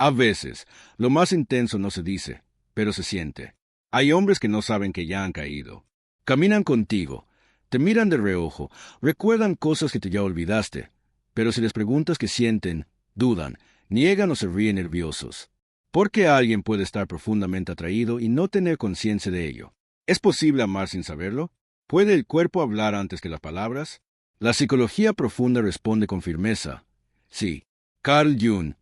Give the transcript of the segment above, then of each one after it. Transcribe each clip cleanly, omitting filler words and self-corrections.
A veces, lo más intenso no se dice, pero se siente. Hay hombres que no saben que ya han caído. Caminan contigo, te miran de reojo, recuerdan cosas que tú ya olvidaste, pero si les preguntas qué sienten, dudan, niegan o se ríen nerviosos. ¿Por qué alguien puede estar profundamente atraído y no tener conciencia de ello? ¿Es posible amar sin saberlo? ¿Puede el cuerpo hablar antes que las palabras? La psicología profunda responde con firmeza. Sí, Carl Jung,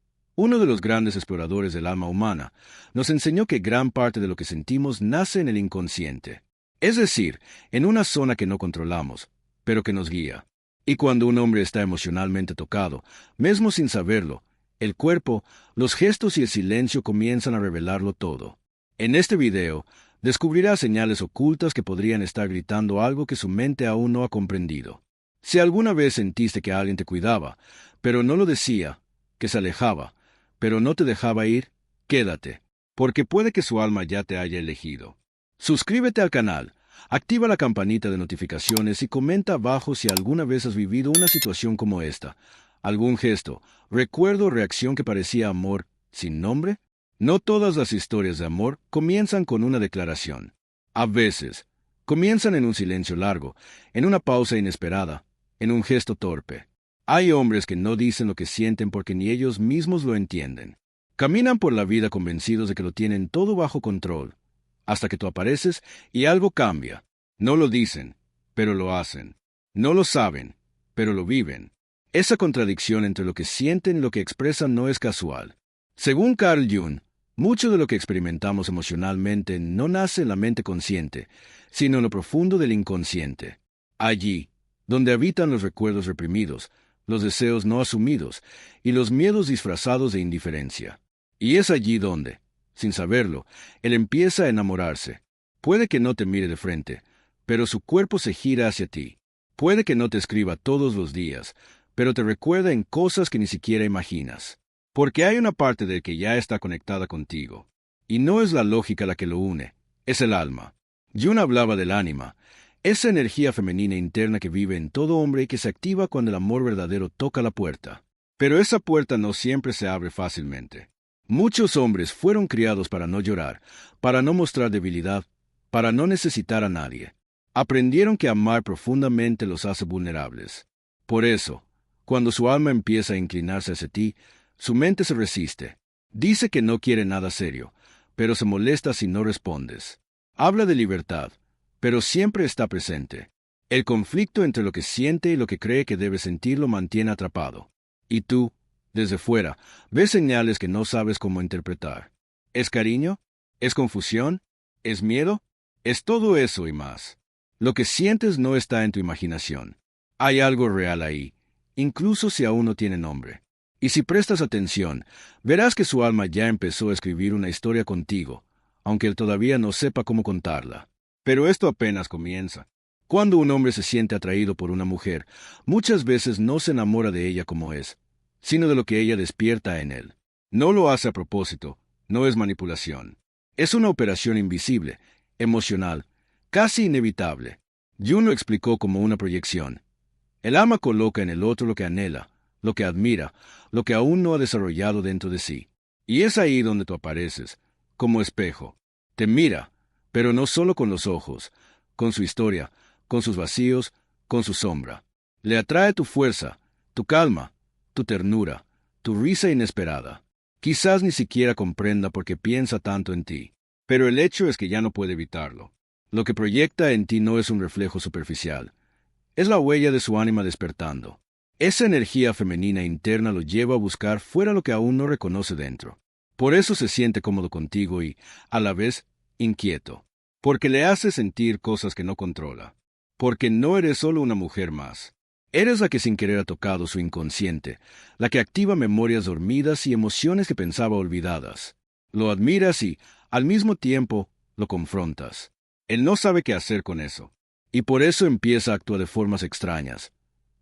uno de los grandes exploradores del alma humana, nos enseñó que gran parte de lo que sentimos nace en el inconsciente. Es decir, en una zona que no controlamos, pero que nos guía. Y cuando un hombre está emocionalmente tocado, mismo sin saberlo, el cuerpo, los gestos y el silencio comienzan a revelarlo todo. En este video, descubrirás señales ocultas que podrían estar gritando algo que su mente aún no ha comprendido. Si alguna vez sentiste que alguien te cuidaba, pero no lo decía, que se alejaba, pero no te dejaba ir, quédate, porque puede que su alma ya te haya elegido. Suscríbete al canal, activa la campanita de notificaciones y comenta abajo si alguna vez has vivido una situación como esta. ¿Algún gesto, recuerdo o reacción que parecía amor sin nombre? No todas las historias de amor comienzan con una declaración. A veces, comienzan en un silencio largo, en una pausa inesperada, en un gesto torpe. Hay hombres que no dicen lo que sienten porque ni ellos mismos lo entienden. Caminan por la vida convencidos de que lo tienen todo bajo control, hasta que tú apareces y algo cambia. No lo dicen, pero lo hacen. No lo saben, pero lo viven. Esa contradicción entre lo que sienten y lo que expresan no es casual. Según Carl Jung, mucho de lo que experimentamos emocionalmente no nace en la mente consciente, sino en lo profundo del inconsciente. Allí, donde habitan los recuerdos reprimidos, los deseos no asumidos y los miedos disfrazados de indiferencia. Y es allí donde, sin saberlo, él empieza a enamorarse. Puede que no te mire de frente, pero su cuerpo se gira hacia ti. Puede que no te escriba todos los días, pero te recuerda en cosas que ni siquiera imaginas. Porque hay una parte de él que ya está conectada contigo. Y no es la lógica la que lo une, es el alma. Jung hablaba del ánima, esa energía femenina interna que vive en todo hombre y que se activa cuando el amor verdadero toca la puerta. Pero esa puerta no siempre se abre fácilmente. Muchos hombres fueron criados para no llorar, para no mostrar debilidad, para no necesitar a nadie. Aprendieron que amar profundamente los hace vulnerables. Por eso, cuando su alma empieza a inclinarse hacia ti, su mente se resiste. Dice que no quiere nada serio, pero se molesta si no respondes. Habla de libertad, pero siempre está presente. El conflicto entre lo que siente y lo que cree que debe sentir lo mantiene atrapado. Y tú, desde fuera, ves señales que no sabes cómo interpretar. ¿Es cariño? ¿Es confusión? ¿Es miedo? Es todo eso y más. Lo que sientes no está en tu imaginación. Hay algo real ahí, incluso si aún no tiene nombre. Y si prestas atención, verás que su alma ya empezó a escribir una historia contigo, aunque él todavía no sepa cómo contarla. Pero esto apenas comienza. Cuando un hombre se siente atraído por una mujer, muchas veces no se enamora de ella como es, sino de lo que ella despierta en él. No lo hace a propósito, no es manipulación. Es una operación invisible, emocional, casi inevitable. Jung lo explicó como una proyección. El alma coloca en el otro lo que anhela, lo que admira, lo que aún no ha desarrollado dentro de sí. Y es ahí donde tú apareces, como espejo. Te mira, pero no solo con los ojos, con su historia, con sus vacíos, con su sombra. Le atrae tu fuerza, tu calma, tu ternura, tu risa inesperada. Quizás ni siquiera comprenda por qué piensa tanto en ti, pero el hecho es que ya no puede evitarlo. Lo que proyecta en ti no es un reflejo superficial, es la huella de su ánima despertando. Esa energía femenina interna lo lleva a buscar fuera lo que aún no reconoce dentro. Por eso se siente cómodo contigo y, a la vez, inquieto. Porque le hace sentir cosas que no controla. Porque no eres solo una mujer más. Eres la que sin querer ha tocado su inconsciente, la que activa memorias dormidas y emociones que pensaba olvidadas. Lo admiras y, al mismo tiempo, lo confrontas. Él no sabe qué hacer con eso. Y por eso empieza a actuar de formas extrañas.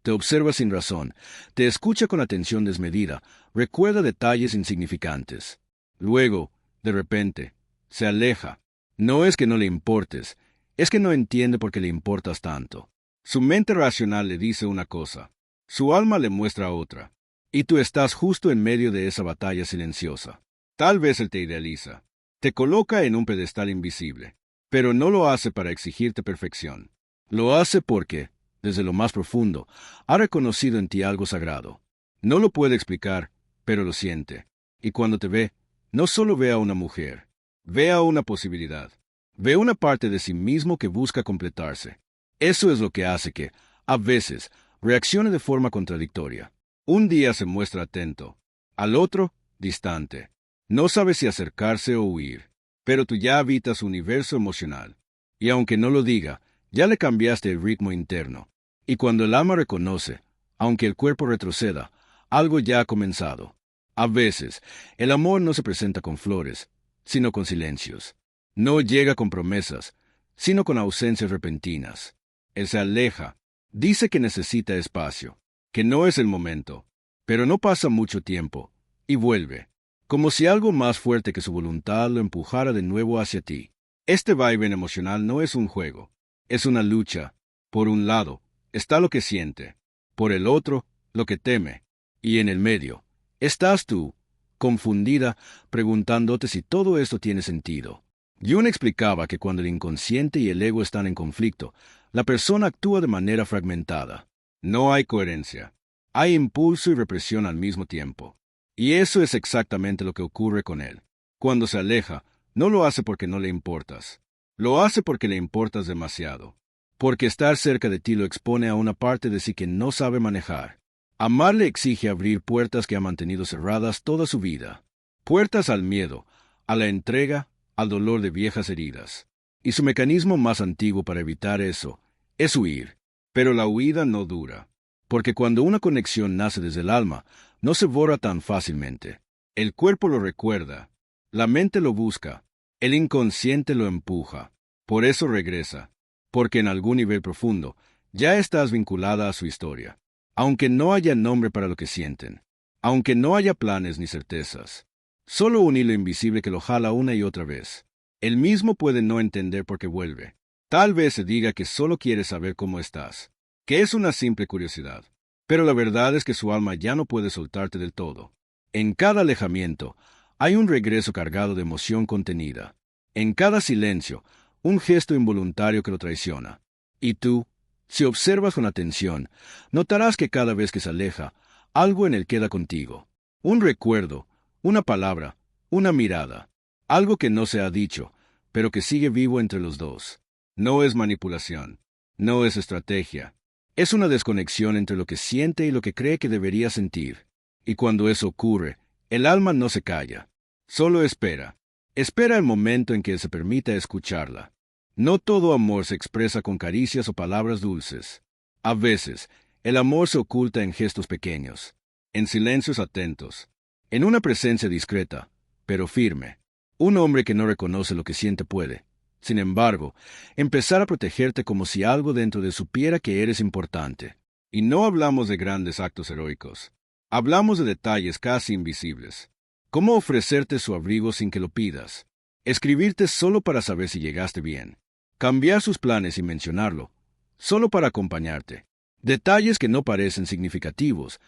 Te observa sin razón, te escucha con atención desmedida, recuerda detalles insignificantes. Luego, de repente, se aleja. No es que no le importes, es que no entiende por qué le importas tanto. Su mente racional le dice una cosa, su alma le muestra otra, y tú estás justo en medio de esa batalla silenciosa. Tal vez él te idealiza, te coloca en un pedestal invisible, pero no lo hace para exigirte perfección. Lo hace porque, desde lo más profundo, ha reconocido en ti algo sagrado. No lo puede explicar, pero lo siente. Y cuando te ve, no solo ve a una mujer, ve a una posibilidad. Ve una parte de sí mismo que busca completarse. Eso es lo que hace que, a veces, reaccione de forma contradictoria. Un día se muestra atento, al otro, distante. No sabe si acercarse o huir, pero tú ya habitas su universo emocional. Y aunque no lo diga, ya le cambiaste el ritmo interno. Y cuando el alma reconoce, aunque el cuerpo retroceda, algo ya ha comenzado. A veces, el amor no se presenta con flores, sino con silencios. No llega con promesas, sino con ausencias repentinas. Él se aleja, dice que necesita espacio, que no es el momento, pero no pasa mucho tiempo, y vuelve, como si algo más fuerte que su voluntad lo empujara de nuevo hacia ti. Este vaivén emocional no es un juego, es una lucha. Por un lado, está lo que siente, por el otro, lo que teme, y en el medio, estás tú, confundida, preguntándote si todo esto tiene sentido. Jung explicaba que cuando el inconsciente y el ego están en conflicto, la persona actúa de manera fragmentada. No hay coherencia. Hay impulso y represión al mismo tiempo. Y eso es exactamente lo que ocurre con él. Cuando se aleja, no lo hace porque no le importas. Lo hace porque le importas demasiado. Porque estar cerca de ti lo expone a una parte de sí que no sabe manejar. Amar le exige abrir puertas que ha mantenido cerradas toda su vida. Puertas al miedo, a la entrega, al dolor de viejas heridas. Y su mecanismo más antiguo para evitar eso es huir. Pero la huida no dura. Porque cuando una conexión nace desde el alma, no se borra tan fácilmente. El cuerpo lo recuerda, la mente lo busca, el inconsciente lo empuja. Por eso regresa. Porque en algún nivel profundo ya estás vinculada a su historia. Aunque no haya nombre para lo que sienten. Aunque no haya planes ni certezas. Solo un hilo invisible que lo jala una y otra vez. Él mismo puede no entender por qué vuelve. Tal vez se diga que solo quiere saber cómo estás, que es una simple curiosidad. Pero la verdad es que su alma ya no puede soltarte del todo. En cada alejamiento hay un regreso cargado de emoción contenida. En cada silencio, un gesto involuntario que lo traiciona. Y tú, si observas con atención, notarás que cada vez que se aleja, algo en él queda contigo. Un recuerdo, una palabra, una mirada. Algo que no se ha dicho, pero que sigue vivo entre los dos. No es manipulación. No es estrategia. Es una desconexión entre lo que siente y lo que cree que debería sentir. Y cuando eso ocurre, el alma no se calla. Solo espera. Espera el momento en que se permita escucharla. No todo amor se expresa con caricias o palabras dulces. A veces, el amor se oculta en gestos pequeños, en silencios atentos, en una presencia discreta, pero firme. Un hombre que no reconoce lo que siente puede, sin embargo, empezar a protegerte como si algo dentro de supiera que eres importante. Y no hablamos de grandes actos heroicos. Hablamos de detalles casi invisibles. Cómo ofrecerte su abrigo sin que lo pidas. Escribirte solo para saber si llegaste bien. Cambiar sus planes sin mencionarlo, solo para acompañarte. Detalles que no parecen significativos,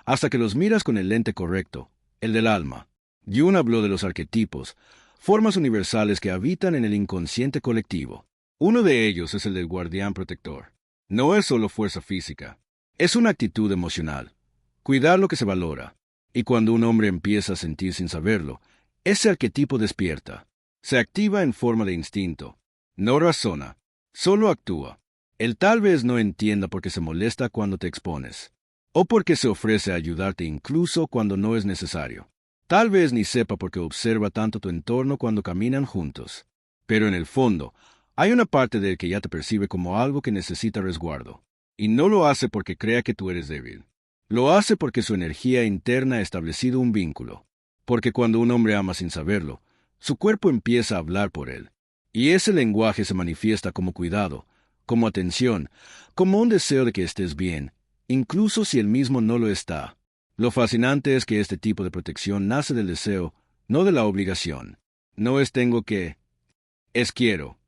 hasta que los miras con el lente correcto, el del alma. Jung habló de los arquetipos, formas universales que habitan en el inconsciente colectivo. Uno de ellos es el del guardián protector. No es solo fuerza física, es una actitud emocional. Cuidar lo que se valora. Y cuando un hombre empieza a sentir sin saberlo, ese arquetipo despierta. Se activa en forma de instinto. No razona, solo actúa. Él tal vez no entienda por qué se molesta cuando te expones, o porque se ofrece a ayudarte incluso cuando no es necesario. Tal vez ni sepa por qué observa tanto tu entorno cuando caminan juntos. Pero en el fondo, hay una parte de él que ya te percibe como algo que necesita resguardo. Y no lo hace porque crea que tú eres débil. Lo hace porque su energía interna ha establecido un vínculo. Porque cuando un hombre ama sin saberlo, su cuerpo empieza a hablar por él. Y ese lenguaje se manifiesta como cuidado, como atención, como un deseo de que estés bien, incluso si él mismo no lo está. Lo fascinante es que este tipo de protección nace del deseo, no de la obligación. No es tengo que, es quiero.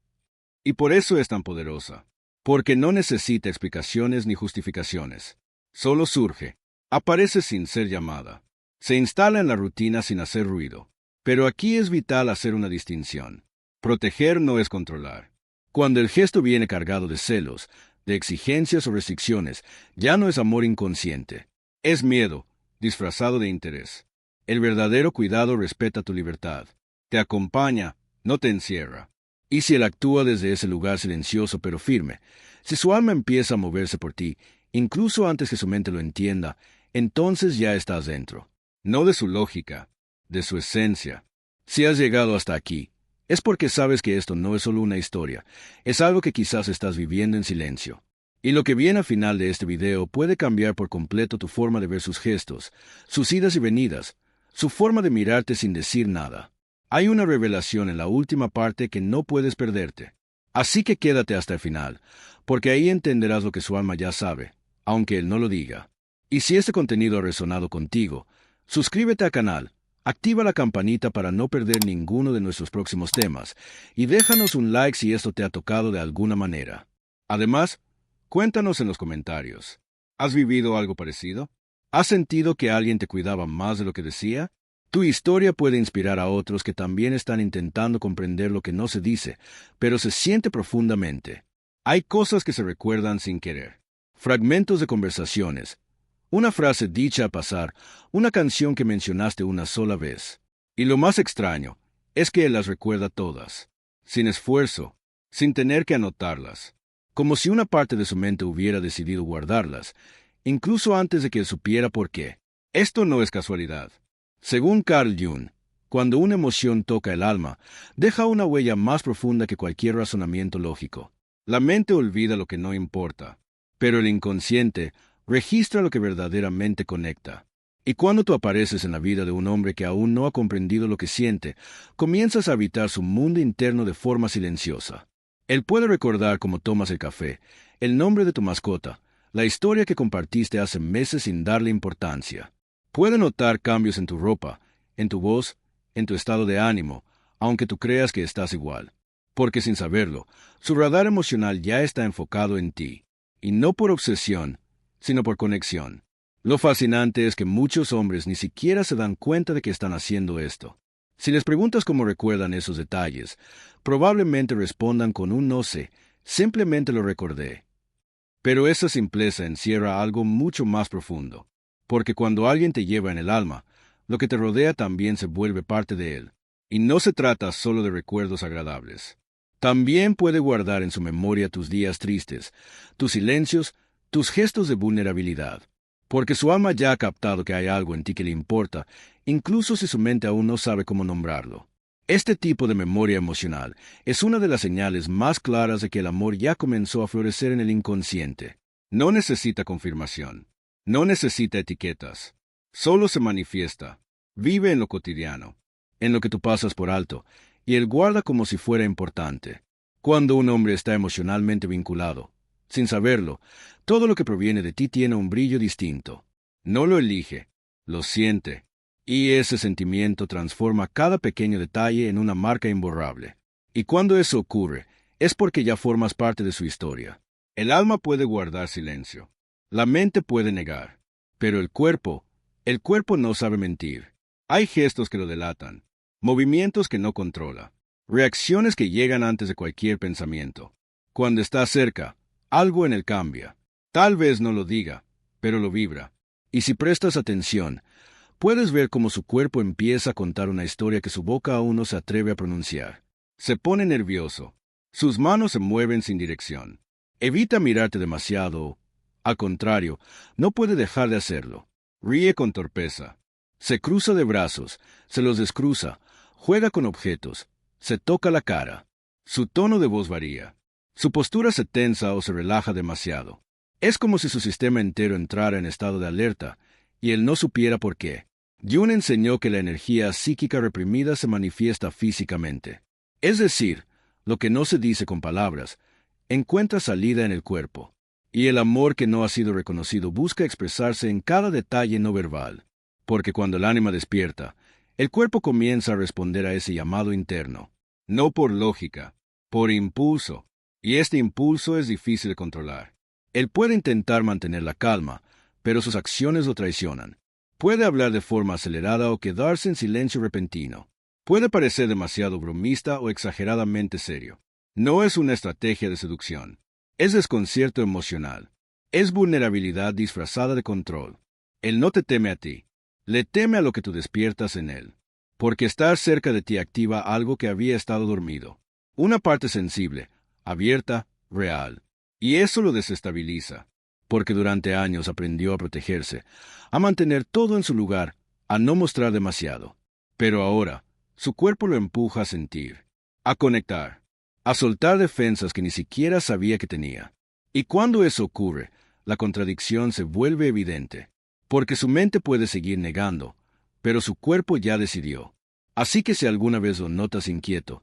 Y por eso es tan poderosa. Porque no necesita explicaciones ni justificaciones. Solo surge, aparece sin ser llamada. Se instala en la rutina sin hacer ruido. Pero aquí es vital hacer una distinción. Proteger no es controlar. Cuando el gesto viene cargado de celos, de exigencias o restricciones, ya no es amor inconsciente. Es miedo, disfrazado de interés. El verdadero cuidado respeta tu libertad. Te acompaña, no te encierra. Y si él actúa desde ese lugar silencioso pero firme, si su alma empieza a moverse por ti, incluso antes que su mente lo entienda, entonces ya estás dentro. No de su lógica, de su esencia. Si has llegado hasta aquí, es porque sabes que esto no es solo una historia, es algo que quizás estás viviendo en silencio. Y lo que viene al final de este video puede cambiar por completo tu forma de ver sus gestos, sus idas y venidas, su forma de mirarte sin decir nada. Hay una revelación en la última parte que no puedes perderte. Así que quédate hasta el final, porque ahí entenderás lo que su alma ya sabe, aunque él no lo diga. Y si este contenido ha resonado contigo, suscríbete al canal, activa la campanita para no perder ninguno de nuestros próximos temas, y déjanos un like si esto te ha tocado de alguna manera. Además, cuéntanos en los comentarios. ¿Has vivido algo parecido? ¿Has sentido que alguien te cuidaba más de lo que decía? Tu historia puede inspirar a otros que también están intentando comprender lo que no se dice, pero se siente profundamente. Hay cosas que se recuerdan sin querer. Fragmentos de conversaciones. Una frase dicha a pasar, una canción que mencionaste una sola vez. Y lo más extraño es que él las recuerda todas, sin esfuerzo, sin tener que anotarlas, como si una parte de su mente hubiera decidido guardarlas, incluso antes de que él supiera por qué. Esto no es casualidad. Según Carl Jung, cuando una emoción toca el alma, deja una huella más profunda que cualquier razonamiento lógico. La mente olvida lo que no importa, pero el inconsciente registra lo que verdaderamente conecta. Y cuando tú apareces en la vida de un hombre que aún no ha comprendido lo que siente, comienzas a habitar su mundo interno de forma silenciosa. Él puede recordar cómo tomas el café, el nombre de tu mascota, la historia que compartiste hace meses sin darle importancia. Puede notar cambios en tu ropa, en tu voz, en tu estado de ánimo, aunque tú creas que estás igual. Porque sin saberlo, su radar emocional ya está enfocado en ti. Y no por obsesión, sino por conexión. Lo fascinante es que muchos hombres ni siquiera se dan cuenta de que están haciendo esto. Si les preguntas cómo recuerdan esos detalles, probablemente respondan con un no sé, simplemente lo recordé. Pero esa simpleza encierra algo mucho más profundo. Porque cuando alguien te lleva en el alma, lo que te rodea también se vuelve parte de él. Y no se trata solo de recuerdos agradables. También puede guardar en su memoria tus días tristes, tus silencios, tus gestos de vulnerabilidad. Porque su alma ya ha captado que hay algo en ti que le importa, incluso si su mente aún no sabe cómo nombrarlo. Este tipo de memoria emocional es una de las señales más claras de que el amor ya comenzó a florecer en el inconsciente. No necesita confirmación. No necesita etiquetas. Solo se manifiesta. Vive en lo cotidiano, en lo que tú pasas por alto, y él guarda como si fuera importante. Cuando un hombre está emocionalmente vinculado, sin saberlo, todo lo que proviene de ti tiene un brillo distinto. No lo elige, lo siente, y ese sentimiento transforma cada pequeño detalle en una marca imborrable. Y cuando eso ocurre, es porque ya formas parte de su historia. El alma puede guardar silencio. La mente puede negar, pero el cuerpo no sabe mentir. Hay gestos que lo delatan, movimientos que no controla, reacciones que llegan antes de cualquier pensamiento. Cuando está cerca, algo en él cambia. Tal vez no lo diga, pero lo vibra. Y si prestas atención, puedes ver cómo su cuerpo empieza a contar una historia que su boca aún no se atreve a pronunciar. Se pone nervioso. Sus manos se mueven sin dirección. Evita mirarte demasiado. Al contrario, no puede dejar de hacerlo. Ríe con torpeza. Se cruza de brazos, se los descruza, juega con objetos, se toca la cara. Su tono de voz varía. Su postura se tensa o se relaja demasiado. Es como si su sistema entero entrara en estado de alerta, y él no supiera por qué. Jung enseñó que la energía psíquica reprimida se manifiesta físicamente. Es decir, lo que no se dice con palabras, encuentra salida en el cuerpo. Y el amor que no ha sido reconocido busca expresarse en cada detalle no verbal. Porque cuando el ánima despierta, el cuerpo comienza a responder a ese llamado interno. No por lógica, por impulso. Y este impulso es difícil de controlar. Él puede intentar mantener la calma, pero sus acciones lo traicionan. Puede hablar de forma acelerada o quedarse en silencio repentino. Puede parecer demasiado bromista o exageradamente serio. No es una estrategia de seducción. Es desconcierto emocional. Es vulnerabilidad disfrazada de control. Él no te teme a ti. Le teme a lo que tú despiertas en él. Porque estar cerca de ti activa algo que había estado dormido. Una parte sensible, abierta, real. Y eso lo desestabiliza. Porque durante años aprendió a protegerse, a mantener todo en su lugar, a no mostrar demasiado. Pero ahora, su cuerpo lo empuja a sentir, a conectar, a soltar defensas que ni siquiera sabía que tenía. Y cuando eso ocurre, la contradicción se vuelve evidente, porque su mente puede seguir negando, pero su cuerpo ya decidió. Así que si alguna vez lo notas inquieto,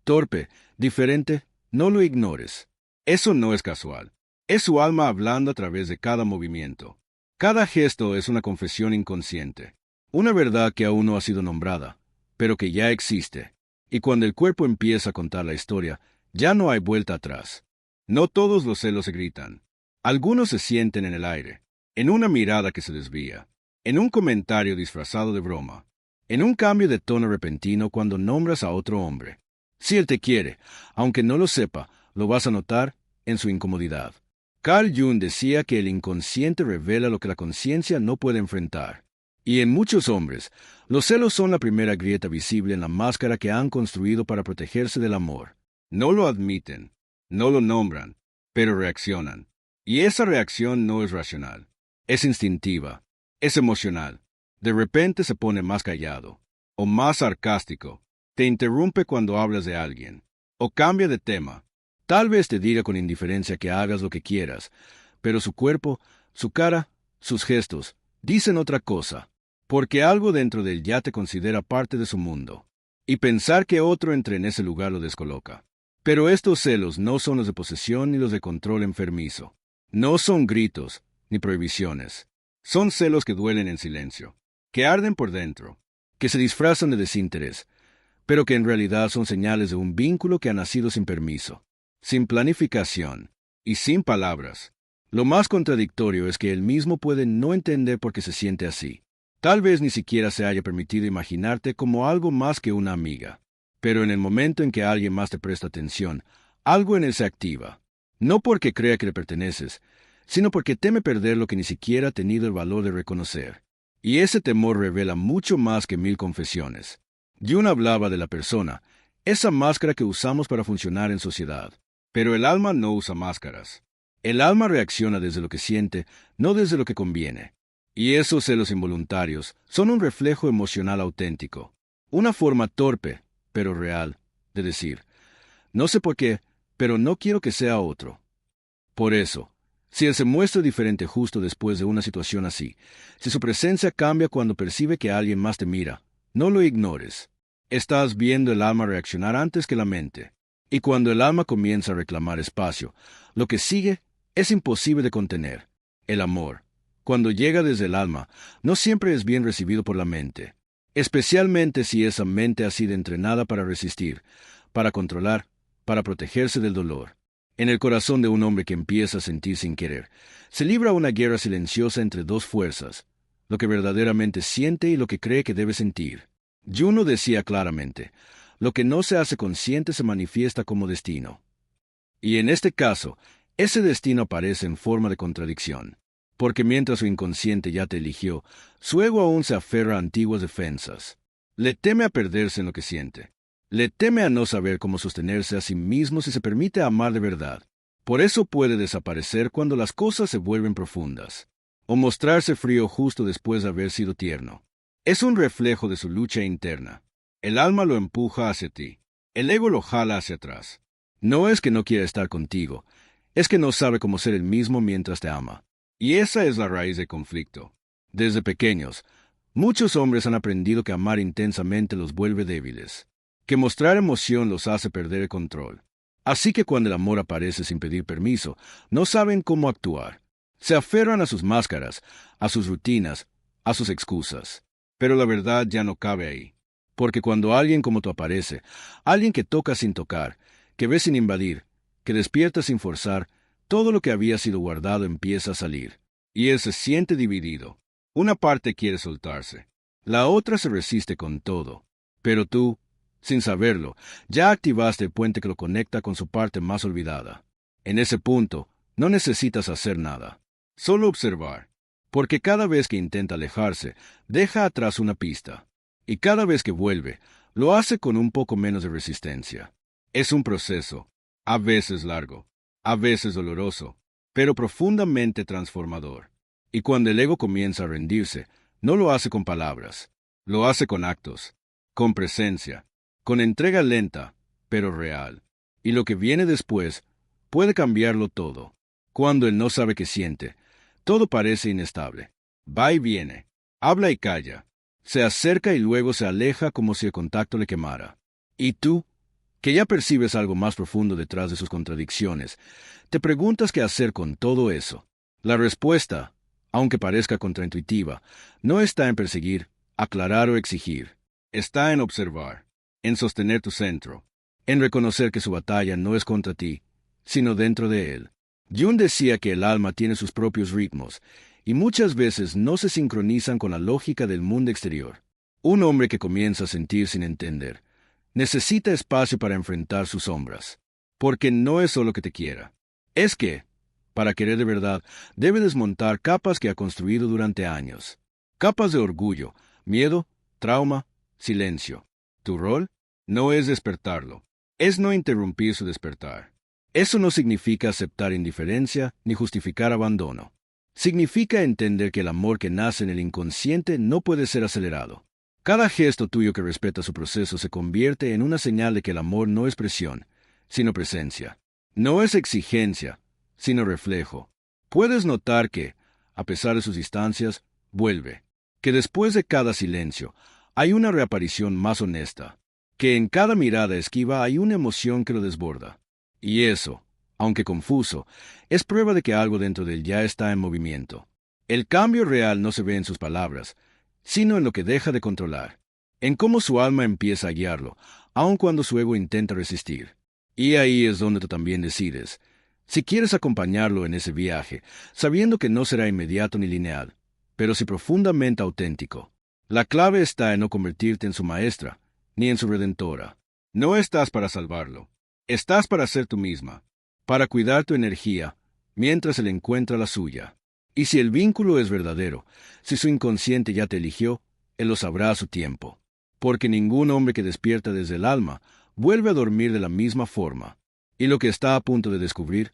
torpe, diferente, no lo ignores. Eso no es casual. Es su alma hablando a través de cada movimiento. Cada gesto es una confesión inconsciente, una verdad que aún no ha sido nombrada, pero que ya existe. Y cuando el cuerpo empieza a contar la historia, ya no hay vuelta atrás. No todos los celos se gritan. Algunos se sienten en el aire, en una mirada que se desvía, en un comentario disfrazado de broma, en un cambio de tono repentino cuando nombras a otro hombre. Si él te quiere, aunque no lo sepa, lo vas a notar en su incomodidad. Carl Jung decía que el inconsciente revela lo que la conciencia no puede enfrentar. Y en muchos hombres, los celos son la primera grieta visible en la máscara que han construido para protegerse del amor. No lo admiten, no lo nombran, pero reaccionan. Y esa reacción no es racional, es instintiva, es emocional. De repente se pone más callado, o más sarcástico, te interrumpe cuando hablas de alguien, o cambia de tema. Tal vez te diga con indiferencia que hagas lo que quieras, pero su cuerpo, su cara, sus gestos, dicen otra cosa, porque algo dentro de él ya te considera parte de su mundo, y pensar que otro entre en ese lugar lo descoloca. Pero estos celos no son los de posesión ni los de control enfermizo. No son gritos, ni prohibiciones. Son celos que duelen en silencio, que arden por dentro, que se disfrazan de desinterés, pero que en realidad son señales de un vínculo que ha nacido sin permiso, sin planificación y sin palabras. Lo más contradictorio es que él mismo puede no entender por qué se siente así. Tal vez ni siquiera se haya permitido imaginarte como algo más que una amiga. Pero en el momento en que alguien más te presta atención, algo en él se activa. No porque crea que le perteneces, sino porque teme perder lo que ni siquiera ha tenido el valor de reconocer. Y ese temor revela mucho más que 1000 confesiones. Jung hablaba de la persona, esa máscara que usamos para funcionar en sociedad. Pero el alma no usa máscaras. El alma reacciona desde lo que siente, no desde lo que conviene. Y esos celos involuntarios son un reflejo emocional auténtico, una forma torpe, pero real, de decir, no sé por qué, pero no quiero que sea otro. Por eso, si él se muestra diferente justo después de una situación así, si su presencia cambia cuando percibe que alguien más te mira, no lo ignores. Estás viendo el alma reaccionar antes que la mente. Y cuando el alma comienza a reclamar espacio, lo que sigue es imposible de contener. El amor, cuando llega desde el alma, no siempre es bien recibido por la mente, especialmente si esa mente ha sido entrenada para resistir, para controlar, para protegerse del dolor. En el corazón de un hombre que empieza a sentir sin querer, se libra una guerra silenciosa entre dos fuerzas, lo que verdaderamente siente y lo que cree que debe sentir. Juno decía claramente, lo que no se hace consciente se manifiesta como destino. Y en este caso, ese destino aparece en forma de contradicción. Porque mientras su inconsciente ya te eligió, su ego aún se aferra a antiguas defensas. Le teme a perderse en lo que siente. Le teme a no saber cómo sostenerse a sí mismo si se permite amar de verdad. Por eso puede desaparecer cuando las cosas se vuelven profundas, o mostrarse frío justo después de haber sido tierno. Es un reflejo de su lucha interna. El alma lo empuja hacia ti. El ego lo jala hacia atrás. No es que no quiera estar contigo, es que no sabe cómo ser el mismo mientras te ama. Y esa es la raíz del conflicto. Desde pequeños, muchos hombres han aprendido que amar intensamente los vuelve débiles, que mostrar emoción los hace perder el control. Así que cuando el amor aparece sin pedir permiso, no saben cómo actuar. Se aferran a sus máscaras, a sus rutinas, a sus excusas. Pero la verdad ya no cabe ahí. Porque cuando alguien como tú aparece, alguien que toca sin tocar, que ve sin invadir, que despierta sin forzar, todo lo que había sido guardado empieza a salir. Y él se siente dividido. Una parte quiere soltarse. La otra se resiste con todo. Pero tú, Sin saberlo, ya activaste el puente que lo conecta con su parte más olvidada. En ese punto, no necesitas hacer nada. Solo observar. Porque cada vez que intenta alejarse, deja atrás una pista. Y cada vez que vuelve, lo hace con un poco menos de resistencia. Es un proceso, a veces largo, a veces doloroso, pero profundamente transformador. Y cuando el ego comienza a rendirse, no lo hace con palabras, lo hace con actos, con presencia, con entrega lenta, pero real. Y lo que viene después puede cambiarlo todo. Cuando él no sabe qué siente, todo parece inestable. Va y viene, habla y calla, se acerca y luego se aleja como si el contacto le quemara. Y tú, que ya percibes algo más profundo detrás de sus contradicciones, te preguntas qué hacer con todo eso. La respuesta, aunque parezca contraintuitiva, no está en perseguir, aclarar o exigir. Está en observar, en sostener tu centro, en reconocer que su batalla no es contra ti, sino dentro de él. Jung decía que el alma tiene sus propios ritmos, y muchas veces no se sincronizan con la lógica del mundo exterior. Un hombre que comienza a sentir sin entender, necesita espacio para enfrentar sus sombras, porque no es solo que te quiera. Es que, para querer de verdad, debe desmontar capas que ha construido durante años. Capas de orgullo, miedo, trauma, silencio. Tu rol no es despertarlo, es no interrumpir su despertar. Eso no significa aceptar indiferencia ni justificar abandono. Significa entender que el amor que nace en el inconsciente no puede ser acelerado. Cada gesto tuyo que respeta su proceso se convierte en una señal de que el amor no es presión, sino presencia. No es exigencia, sino reflejo. Puedes notar que, a pesar de sus distancias, vuelve. Que después de cada silencio, hay una reaparición más honesta. Que en cada mirada esquiva hay una emoción que lo desborda. Y eso, aunque confuso, es prueba de que algo dentro de él ya está en movimiento. El cambio real no se ve en sus palabras, sino en lo que deja de controlar, en cómo su alma empieza a guiarlo, aun cuando su ego intenta resistir. Y ahí es donde tú también decides, si quieres acompañarlo en ese viaje, sabiendo que no será inmediato ni lineal, pero sí profundamente auténtico. La clave está en no convertirte en su maestra, ni en su redentora. No estás para salvarlo, estás para ser tú misma, para cuidar tu energía, mientras él encuentra la suya. Y si el vínculo es verdadero, si su inconsciente ya te eligió, él lo sabrá a su tiempo. Porque ningún hombre que despierta desde el alma vuelve a dormir de la misma forma. Y lo que está a punto de descubrir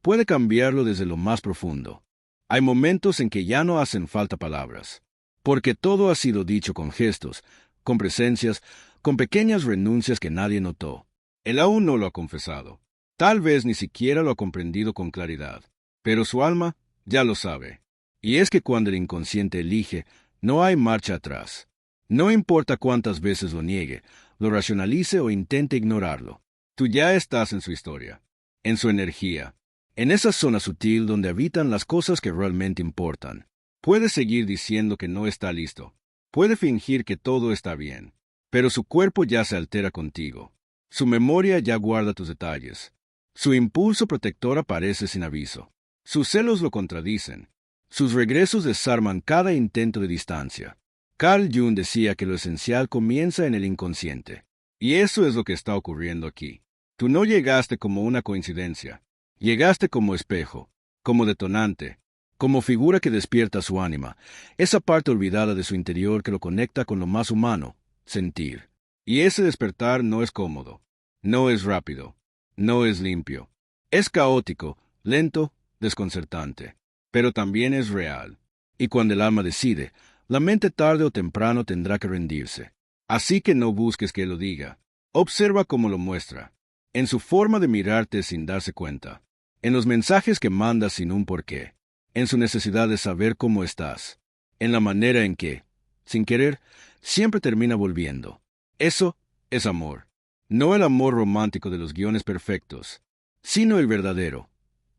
puede cambiarlo desde lo más profundo. Hay momentos en que ya no hacen falta palabras. Porque todo ha sido dicho con gestos, con presencias, con pequeñas renuncias que nadie notó. Él aún no lo ha confesado. Tal vez ni siquiera lo ha comprendido con claridad. Pero su alma ya lo sabe. Y es que cuando el inconsciente elige, no hay marcha atrás. No importa cuántas veces lo niegue, lo racionalice o intente ignorarlo. Tú ya estás en su historia, en su energía, en esa zona sutil donde habitan las cosas que realmente importan. Puede seguir diciendo que no está listo. Puede fingir que todo está bien. Pero su cuerpo ya se altera contigo. Su memoria ya guarda tus detalles. Su impulso protector aparece sin aviso. Sus celos lo contradicen. Sus regresos desarman cada intento de distancia. Carl Jung decía que lo esencial comienza en el inconsciente. Y eso es lo que está ocurriendo aquí. Tú no llegaste como una coincidencia. Llegaste como espejo, como detonante, como figura que despierta su ánima, esa parte olvidada de su interior que lo conecta con lo más humano, sentir. Y ese despertar no es cómodo, no es rápido, no es limpio. Es caótico, lento, desconcertante, pero también es real. Y cuando el alma decide, la mente tarde o temprano tendrá que rendirse. Así que no busques que lo diga. Observa cómo lo muestra, en su forma de mirarte sin darse cuenta, en los mensajes que manda sin un porqué, en su necesidad de saber cómo estás, en la manera en que, sin querer, siempre termina volviendo. Eso es amor. No el amor romántico de los guiones perfectos, sino el verdadero,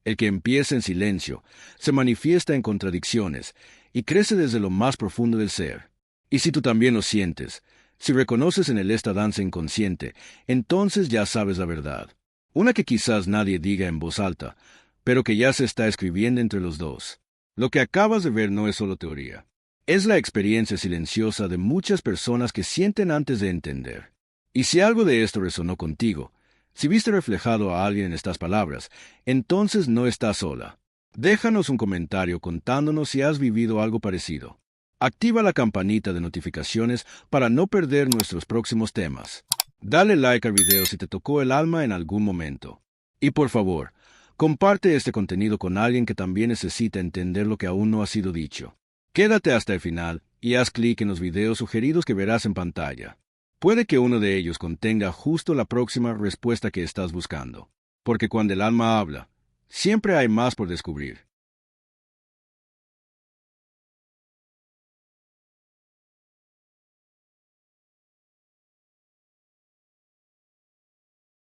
el que empieza en silencio, se manifiesta en contradicciones y crece desde lo más profundo del ser. Y si tú también lo sientes, si reconoces en él esta danza inconsciente, entonces ya sabes la verdad. Una que quizás nadie diga en voz alta, pero que ya se está escribiendo entre los dos. Lo que acabas de ver no es solo teoría. Es la experiencia silenciosa de muchas personas que sienten antes de entender. Y si algo de esto resonó contigo, si viste reflejado a alguien en estas palabras, entonces no estás sola. Déjanos un comentario contándonos si has vivido algo parecido. Activa la campanita de notificaciones para no perder nuestros próximos temas. Dale like al video si te tocó el alma en algún momento. Y por favor, comparte este contenido con alguien que también necesita entender lo que aún no ha sido dicho. Quédate hasta el final y haz clic en los videos sugeridos que verás en pantalla. Puede que uno de ellos contenga justo la próxima respuesta que estás buscando. Porque cuando el alma habla, siempre hay más por descubrir.